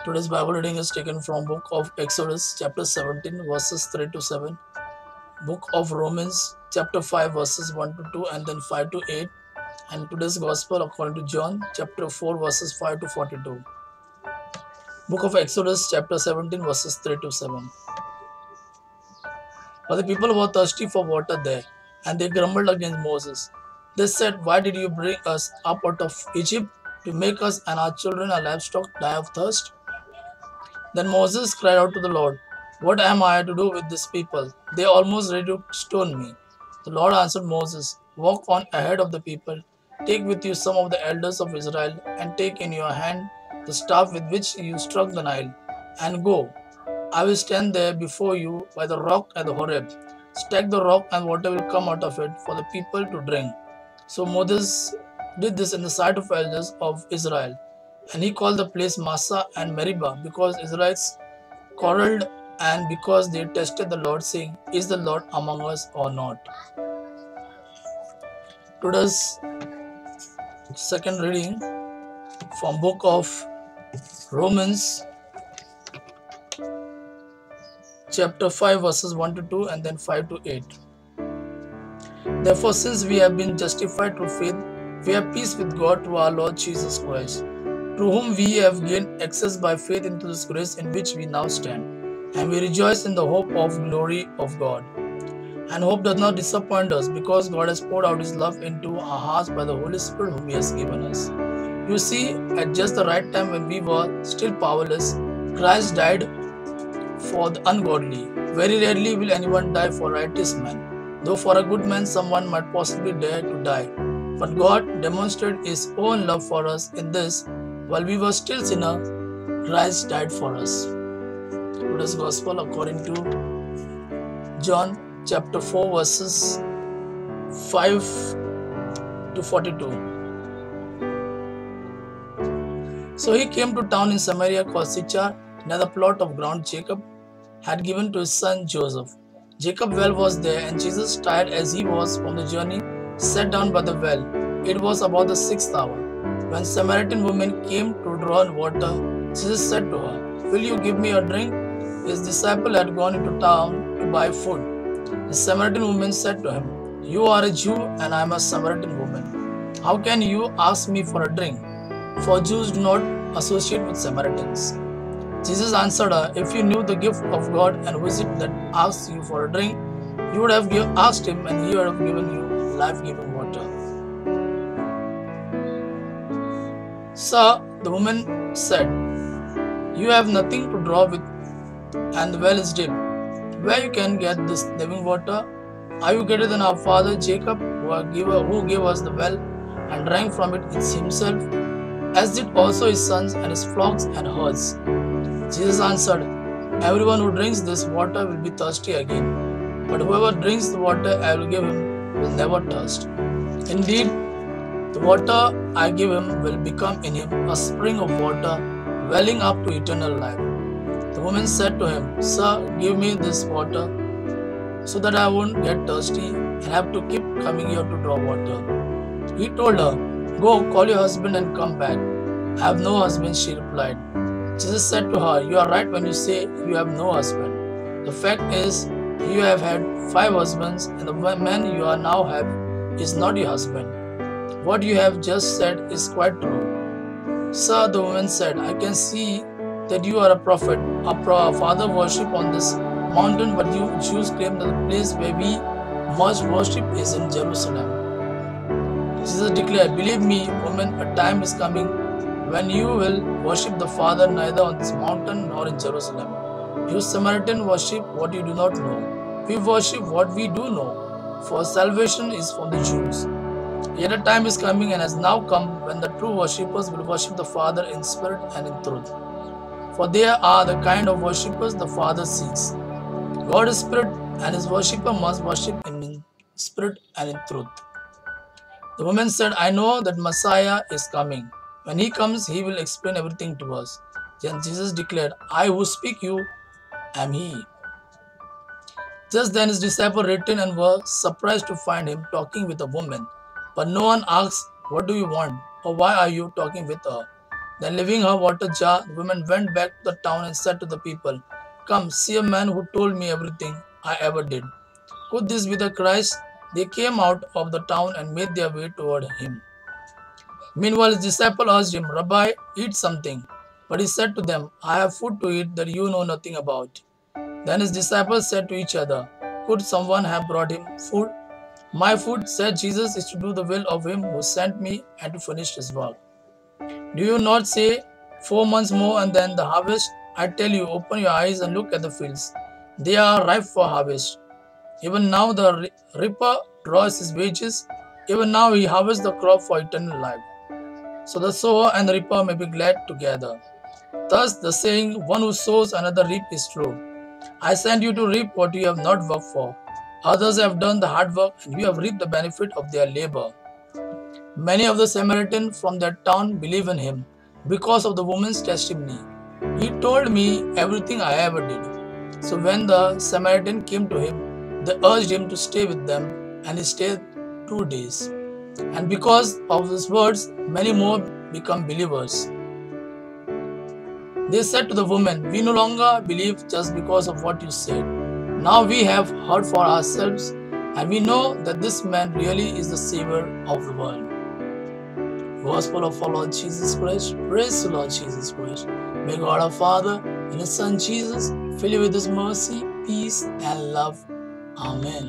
Today's Bible reading is taken from book of Exodus chapter 17 verses 3 to 7, book of Romans chapter 5 verses 1 to 2 and then 5 to 8, and today's gospel according to John chapter 4 verses 5 to 42. Book of Exodus chapter 17 verses 3 to 7. But the people were thirsty for water there, and they grumbled against Moses. They said, "Why did you bring us up out of Egypt to make us and our children and livestock die of thirst?" Then Moses cried out to the Lord, "What am I to do with this people? They are almost ready to stone me." The Lord answered Moses, "Walk on ahead of the people, take with you some of the elders of Israel, and take in your hand the staff with which you struck the Nile, and go. I will stand there before you by the rock at the Horeb. Strike the rock, and water will come out of it for the people to drink." So Moses did this in the sight of elders of Israel, and he called the place Massah and Meribah, because Israelites quarreled and because they tested the Lord, saying, "Is the Lord among us or not?" Today's second reading from book of Romans chapter 5 verses 1 to 2 and then 5 to 8. Therefore, since we have been justified through faith, we have peace with God through our Lord Jesus Christ, through whom we have gained access by faith into this grace in which we now stand, and we rejoice in the hope of glory of God. And hope does not disappoint us, because God has poured out His love into our hearts by the Holy Spirit whom He has given us. You see, at just the right time when we were still powerless, Christ died for the ungodly. Very rarely will anyone die for a righteous man, though for a good man someone might possibly dare to die. But God demonstrated His own love for us in this: while we were still sinners, Christ died for us. Today's Gospel according to John chapter 4 verses 5 to 42. So he came to a town in Samaria called Sychar, near the plot of ground Jacob had given to his son Joseph. Jacob's well was there, and Jesus, tired as he was from the journey, sat down by the well. It was about the 6th hour. When Samaritan woman came to draw water, Jesus said to her, "Will you give me a drink?" His disciple had gone into town to buy food. The Samaritan woman said to him, "You are a Jew, and I am a Samaritan woman. How can you ask me for a drink?" For Jews do not associate with Samaritans. Jesus answered her, "If you knew the gift of God and who is it that asks you for a drink, you would have asked him, and he would have given you life-giving water." "Sir," the woman said, "you have nothing to draw with, and the well is deep. Where you can get this living water? Are you greater than our father Jacob, who gave us the well and drank from it himself, as did also his sons and his flocks and herds?" Jesus answered, "Everyone who drinks this water will be thirsty again, but whoever drinks the water I will give him will never thirst. Indeed, the water I give him will become in him a spring of water welling up to eternal life." The woman said to him, "Sir, give me this water so that I won't get thirsty and have to keep coming here to draw water." He told her, "Go, call your husband and come back." "I have no husband," she replied. Jesus said to her, "You are right when you say you have no husband. The fact is, you have had 5 husbands, and the man you are now have is not your husband. What you have just said is quite true." "Sir," the woman said, "I can see that you are a prophet. Our father worship on this mountain, but you Jews claim that the place where we must worship is in Jerusalem." Jesus declared, "Believe me, woman, a time is coming when you will worship the Father neither on this mountain nor in Jerusalem. You Samaritan worship what you do not know. We worship what we do know, for salvation is from the Jews. Yet a time is coming and has now come when the true worshippers will worship the Father in spirit and in truth. For they are the kind of worshippers the Father seeks. God is spirit, and his worshipper must worship him in spirit and in truth." The woman said, "I know that Messiah is coming. When he comes, he will explain everything to us." Then Jesus declared, "I who speak you am he." Just then his disciples returned and were surprised to find him talking with a woman. But no one asked, "What do you want?" or "Why are you talking with her?" Then leaving her water jar, the woman went back to the town and said to the people, "Come, see a man who told me everything I ever did. Could this be the Christ?" They came out of the town and made their way toward him. Meanwhile, his disciples asked him, "Rabbi, eat something." But he said to them, "I have food to eat that you know nothing about." Then his disciples said to each other, "Could someone have brought him food?" "My food," said Jesus, "is to do the will of him who sent me and to finish his work. Do you not say, 4 months more and then the harvest? I tell you, open your eyes and look at the fields. They are ripe for harvest. Even now the reaper draws his wages. Even now he harvests the crop for eternal life. So the sower and the reaper may be glad together. Thus the saying, one who sows another reap is true. I send you to reap what you have not worked for. Others have done the hard work and you have reaped the benefit of their labor. Many of the Samaritans from that town believe in him because of the woman's testimony. He told me everything I ever did. So when the Samaritan came to him, they urged him to stay with them, and he stayed 2 days. And because of his words, many more become believers. They said to the woman, "We no longer believe just because of what you said. Now we have heard for ourselves, and we know that this man really is the Savior of the world." Gospel of our Lord Jesus Christ. Praise the Lord Jesus Christ. May God our Father and His Son Jesus fill you with His mercy, peace, and love. Amen.